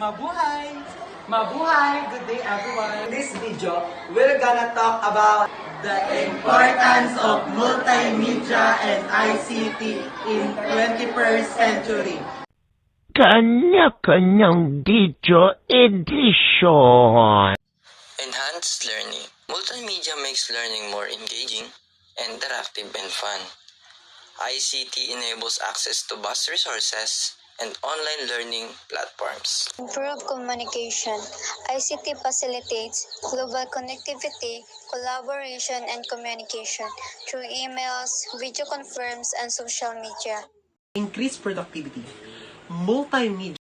Mabuhay! Mabuhay! Good day everyone! In this video, we're gonna talk about the importance of multimedia and ICT in 21st century. Kanya-kanyang video edition. Enhanced learning. Multimedia makes learning more engaging, interactive, and fun. ICT enables access to vast resources and online learning platforms. Improve communication. ICT facilitates global connectivity, collaboration, and communication through emails, video conference, and social media. Increase productivity. Multimedia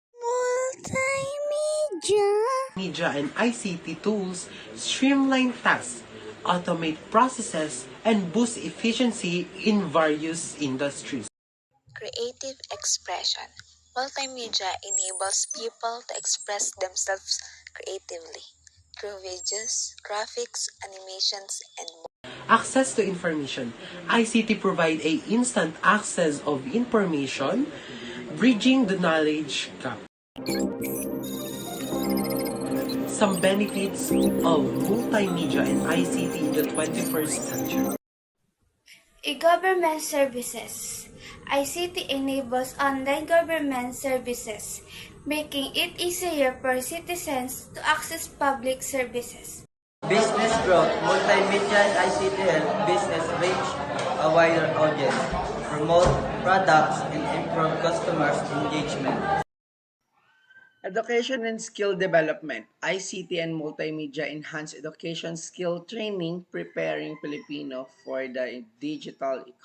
and ICT tools streamline tasks, automate processes, and boost efficiency in various industries. Creative expression. Multimedia enables people to express themselves creatively through videos, graphics, animations, and more. Access to information. ICT provide a instant access of information, bridging the knowledge gap. Some benefits of multimedia and ICT in the 21st century. E-government services. ICT enables online government services, making it easier for citizens to access public services. Business growth. Multimedia and ICT help business reach a wider audience, promote products, and improve customers' engagement. Education and skill development. ICT and multimedia enhance education skill training, preparing Filipino for the digital economy.